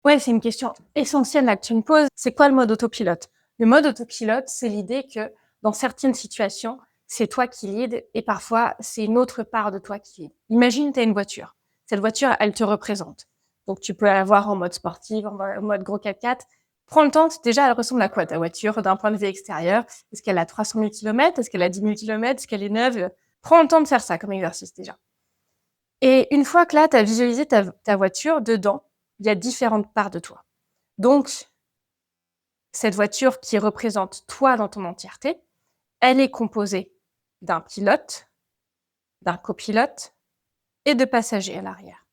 Ouais, c'est une question essentielle là que tu me poses. C'est quoi le mode autopilote? Le mode autopilote, c'est l'idée que dans certaines situations, c'est toi qui lead et parfois c'est une autre part de toi qui lead. Imagine, tu as une voiture. Cette voiture, elle te représente. Donc tu peux la voir en mode sportif, en mode gros 4x4. Prends le temps, déjà, elle ressemble à quoi ta voiture d'un point de vue extérieur? Est-ce qu'elle a 300 000 km? Est-ce qu'elle a 10 000 km? Est-ce qu'elle est neuve? Prends le temps de faire ça comme exercice déjà. Et une fois que là, tu as visualisé ta voiture, dedans, il y a différentes parts de toi. Donc, cette voiture qui représente toi dans ton entièreté, elle est composée d'un pilote, d'un copilote et de passagers à l'arrière.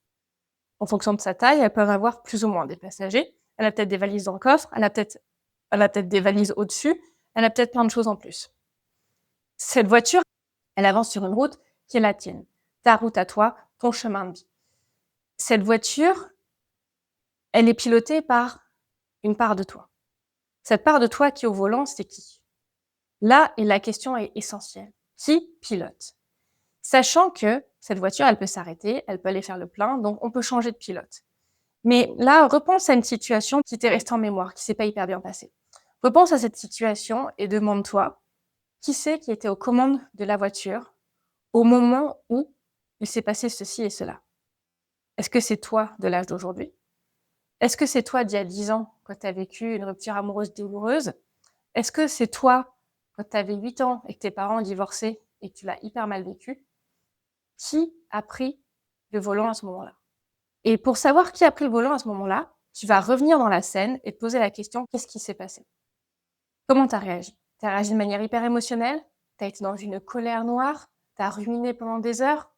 En fonction de sa taille, elles peuvent avoir plus ou moins des passagers. Elle a peut-être des valises dans le coffre, elle a peut-être des valises au-dessus, elle a peut-être plein de choses en plus. Cette voiture, elle avance sur une route qui est la tienne, ta route à toi, ton chemin de vie. Cette voiture, elle est pilotée par une part de toi. Cette part de toi qui est au volant, c'est qui? Là, et la question est essentielle. Qui pilote? Sachant que cette voiture, elle peut s'arrêter, elle peut aller faire le plein, donc on peut changer de pilote. Mais là, repense à une situation qui t'est restée en mémoire, qui s'est pas hyper bien passée. Repense à cette situation et demande-toi, qui c'est qui était aux commandes de la voiture au moment où il s'est passé ceci et cela? Est-ce que c'est toi de l'âge d'aujourd'hui? Est-ce que c'est toi d'il y a 10 ans, quand tu as vécu une rupture amoureuse douloureuse? Est-ce que c'est toi, quand tu avais 8 ans et que tes parents ont divorcé et que tu l'as hyper mal vécu? Qui a pris le volant à ce moment-là? Et pour savoir qui a pris le volant à ce moment-là, tu vas revenir dans la scène et te poser la question, qu'est-ce qui s'est passé? Comment tu as réagi? Tu as réagi de manière hyper émotionnelle? Tu as été dans une colère noire? Tu as ruminé pendant des heures?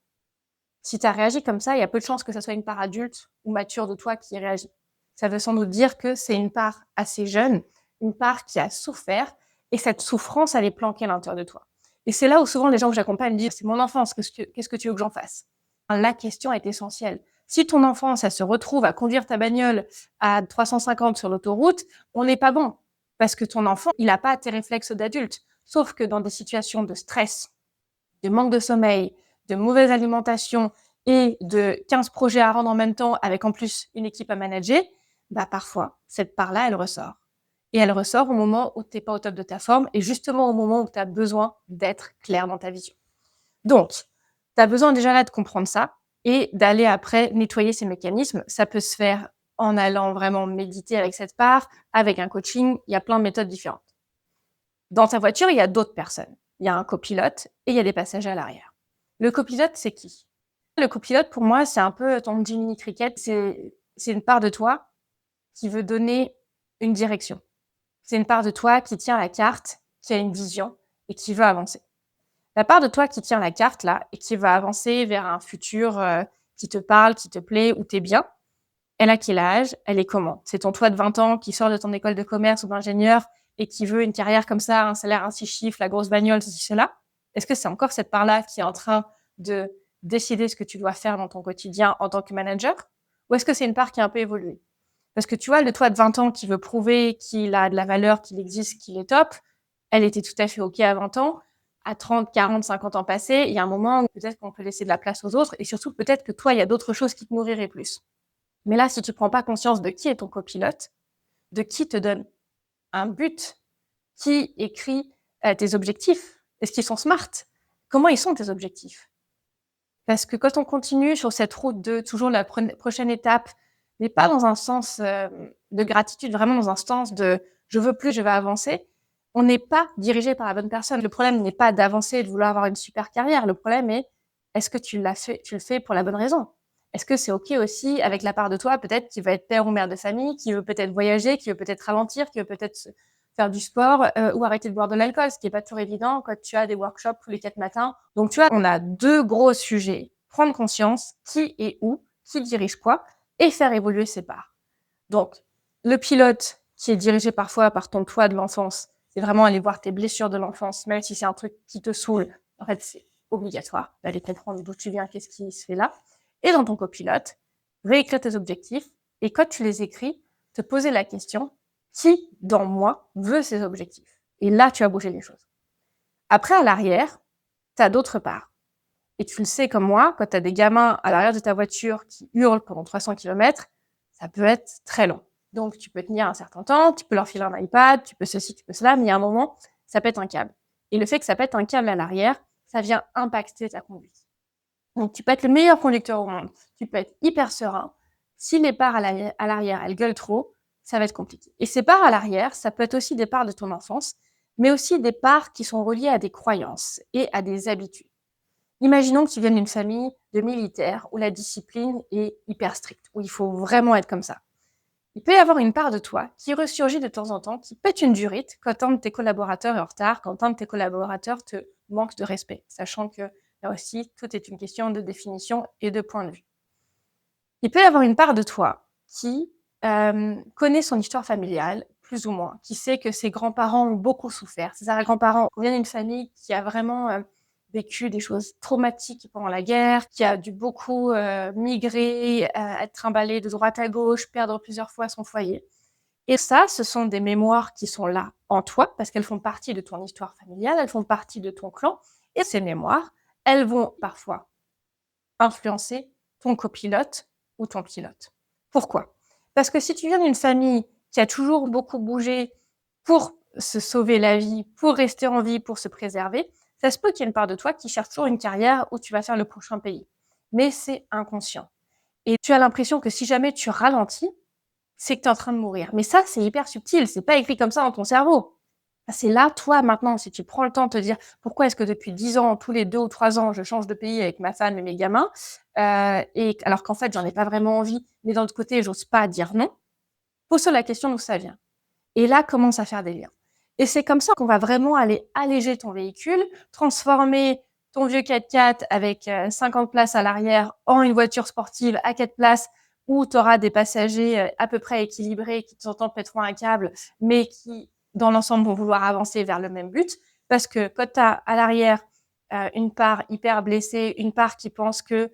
Si tu as réagi comme ça, il y a peu de chances que ça soit une part adulte ou mature de toi qui réagit. Ça veut sans doute dire que c'est une part assez jeune, une part qui a souffert, et cette souffrance, elle est planquée à l'intérieur de toi. Et c'est là où souvent les gens que j'accompagne disent, c'est mon enfance, qu'est-ce que tu veux que j'en fasse? La question est essentielle. Si ton enfance, elle se retrouve à conduire ta bagnole à 350 sur l'autoroute, on n'est pas bon. Parce que ton enfant, il n'a pas tes réflexes d'adulte. Sauf que dans des situations de stress, de manque de sommeil, de mauvaise alimentation et de 15 projets à rendre en même temps avec en plus une équipe à manager, bah parfois, cette part-là, elle ressort. Et elle ressort au moment où tu n'es pas au top de ta forme et justement au moment où tu as besoin d'être clair dans ta vision. Donc, tu as besoin déjà là de comprendre ça et d'aller après nettoyer ces mécanismes. Ça peut se faire en allant vraiment méditer avec cette part, avec un coaching. Il y a plein de méthodes différentes. Dans ta voiture, il y a d'autres personnes. Il y a un copilote et il y a des passagers à l'arrière. Le copilote, c'est qui? Le copilote, pour moi, c'est un peu ton Jiminy Cricket. C'est une part de toi qui veut donner une direction. C'est une part de toi qui tient la carte, qui a une vision et qui veut avancer. La part de toi qui tient la carte là et qui va avancer vers un futur qui te parle, qui te plaît, où tu es bien, elle a quel âge? Elle est comment? C'est ton toi de 20 ans qui sort de ton école de commerce ou d'ingénieur et qui veut une carrière comme ça, un salaire, un 6 chiffres, la grosse bagnole, ceci, cela? Est-ce que c'est encore cette part-là qui est en train de décider ce que tu dois faire dans ton quotidien en tant que manager? Ou est-ce que c'est une part qui a un peu évolué? Parce que tu vois, le toi de 20 ans qui veut prouver qu'il a de la valeur, qu'il existe, qu'il est top, elle était tout à fait OK à 20 ans. À 30, 40, 50 ans passés, il y a un moment où peut-être qu'on peut laisser de la place aux autres et surtout peut-être que toi, il y a d'autres choses qui te nourriraient plus. Mais là, si tu prends pas conscience de qui est ton copilote, de qui te donne un but, qui écrit tes objectifs, est-ce qu'ils sont smart? Comment ils sont tes objectifs? Parce que quand on continue sur cette route de toujours la prochaine étape, mais pas dans un sens de gratitude, vraiment dans un sens de je veux plus, je vais avancer, on n'est pas dirigé par la bonne personne. Le problème n'est pas d'avancer et de vouloir avoir une super carrière. Le problème est, est-ce que tu le fais pour la bonne raison? Est-ce que c'est OK aussi avec la part de toi, peut-être, qui va être père ou mère de famille, qui veut peut-être voyager, qui veut peut-être ralentir, qui veut peut-être faire du sport ou arrêter de boire de l'alcool, ce qui est pas toujours évident quand tu as des workshops tous les 4 matins. Donc, tu vois, on a 2 gros sujets. Prendre conscience, qui est où, qui dirige quoi, et faire évoluer ses parts. Donc, le pilote qui est dirigé parfois par ton toi de l'enfance, c'est vraiment aller voir tes blessures de l'enfance, même si c'est un truc qui te saoule. En fait, c'est obligatoire d'aller comprendre d'où tu viens, qu'est-ce qui se fait là. Et dans ton copilote, réécrire tes objectifs. Et quand tu les écris, te poser la question, qui dans moi veut ces objectifs? Et là, tu as bougé les choses. Après, à l'arrière, tu as d'autres parts. Et tu le sais comme moi, quand tu as des gamins à l'arrière de ta voiture qui hurlent pendant 300 km, ça peut être très long. Donc, tu peux tenir un certain temps, tu peux leur filer un iPad, tu peux ceci, tu peux cela, mais il y a un moment, ça pète un câble. Et le fait que ça pète un câble à l'arrière, ça vient impacter ta conduite. Donc, tu peux être le meilleur conducteur au monde, tu peux être hyper serein. Si les parts à l'arrière, elles gueulent trop, ça va être compliqué. Et ces parts à l'arrière, ça peut être aussi des parts de ton enfance, mais aussi des parts qui sont reliées à des croyances et à des habitudes. Imaginons que tu viennes d'une famille de militaires où la discipline est hyper stricte, où il faut vraiment être comme ça. Il peut y avoir une part de toi qui ressurgit de temps en temps, qui pète une durite quand un de tes collaborateurs est en retard, quand un de tes collaborateurs te manque de respect, sachant que là aussi, tout est une question de définition et de point de vue. Il peut y avoir une part de toi qui connaît son histoire familiale, plus ou moins, qui sait que ses grands-parents ont beaucoup souffert. Ses arrière-grands-parents viennent d'une famille qui a vraiment vécu des choses traumatiques pendant la guerre, qui a dû beaucoup migrer, être trimballé de droite à gauche, perdre plusieurs fois son foyer. Et ça, ce sont des mémoires qui sont là en toi, parce qu'elles font partie de ton histoire familiale, elles font partie de ton clan. Et ces mémoires, elles vont parfois influencer ton copilote ou ton pilote. Pourquoi? Parce que si tu viens d'une famille qui a toujours beaucoup bougé pour se sauver la vie, pour rester en vie, pour se préserver, ça se peut qu'il y ait une part de toi qui cherche toujours une carrière où tu vas faire le prochain pays. Mais c'est inconscient. Et tu as l'impression que si jamais tu ralentis, c'est que tu es en train de mourir. Mais ça, c'est hyper subtil, c'est pas écrit comme ça dans ton cerveau. C'est là, toi, maintenant, si tu prends le temps de te dire pourquoi est-ce que depuis 10 ans, tous les 2 ou 3 ans, je change de pays avec ma femme et mes gamins, et alors qu'en fait, j'en ai pas vraiment envie, mais d'un autre côté, j'ose pas dire non. Pose-toi la question d'où ça vient. Et là, commence à faire des liens. Et c'est comme ça qu'on va vraiment aller alléger ton véhicule, transformer ton vieux 4x4 avec 50 places à l'arrière en une voiture sportive à 4 places où tu auras des passagers à peu près équilibrés qui de temps en temps pèteront un câble, mais qui, dans l'ensemble, vont vouloir avancer vers le même but. Parce que quand tu as à l'arrière une part hyper blessée, une part qui pense que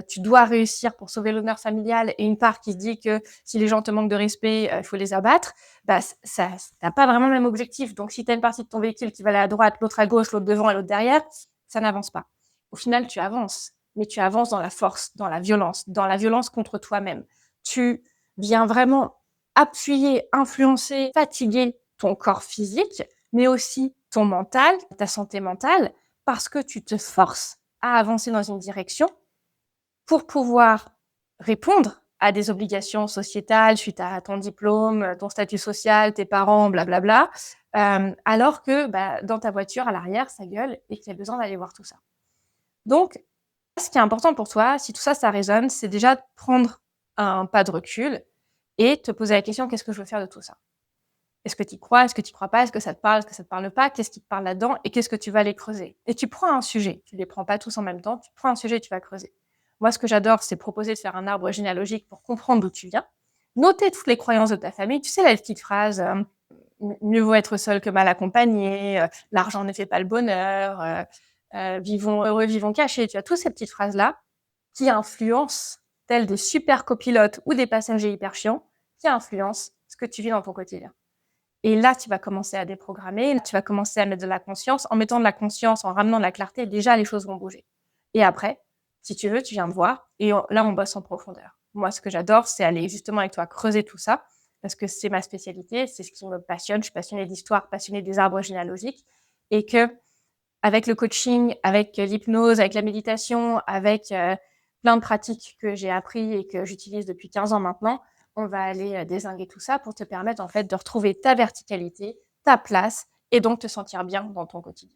tu dois réussir pour sauver l'honneur familial et une part qui se dit que si les gens te manquent de respect, il faut les abattre, bah, ça n'a pas vraiment le même objectif. Donc, si tu as une partie de ton véhicule qui va aller à droite, l'autre à gauche, l'autre devant et l'autre derrière, ça n'avance pas. Au final, tu avances, mais tu avances dans la force, dans la violence contre toi-même. Tu viens vraiment appuyer, influencer, fatiguer ton corps physique, mais aussi ton mental, ta santé mentale, parce que tu te forces à avancer dans une direction pour pouvoir répondre à des obligations sociétales suite à ton diplôme, ton statut social, tes parents, blablabla, alors que dans ta voiture, à l'arrière, ça gueule et que tu as besoin d'aller voir tout ça. Donc, ce qui est important pour toi, si tout ça, ça résonne, c'est déjà de prendre un pas de recul et te poser la question, qu'est-ce que je veux faire de tout ça? Est-ce que tu y crois? Est-ce que tu y crois pas? Est-ce que ça te parle? Est-ce que ça te parle pas? Qu'est-ce qui te parle là-dedans? Et qu'est-ce que tu vas aller creuser? Et tu prends un sujet. Tu les prends pas tous en même temps. Tu prends un sujet et tu vas creuser. Moi, ce que j'adore, c'est proposer de faire un arbre généalogique pour comprendre d'où tu viens. Noter toutes les croyances de ta famille. Tu sais, la petite phrase, mieux vaut être seul que mal accompagné, l'argent ne fait pas le bonheur, vivons heureux, vivons cachés. Tu as toutes ces petites phrases-là qui influencent, tels des super copilotes ou des passagers hyper chiants, qui influencent ce que tu vis dans ton quotidien. Et là, tu vas commencer à déprogrammer, tu vas commencer à mettre de la conscience. En mettant de la conscience, en ramenant de la clarté, déjà, les choses vont bouger. Et après, si tu veux, tu viens me voir et là, on bosse en profondeur. Moi, ce que j'adore, c'est aller justement avec toi creuser tout ça parce que c'est ma spécialité, c'est ce qui me passionne. Je suis passionnée d'histoire, passionnée des arbres généalogiques et que avec le coaching, avec l'hypnose, avec la méditation, avec plein de pratiques que j'ai appris et que j'utilise depuis 15 ans maintenant, on va aller dézinguer tout ça pour te permettre en fait de retrouver ta verticalité, ta place et donc te sentir bien dans ton quotidien.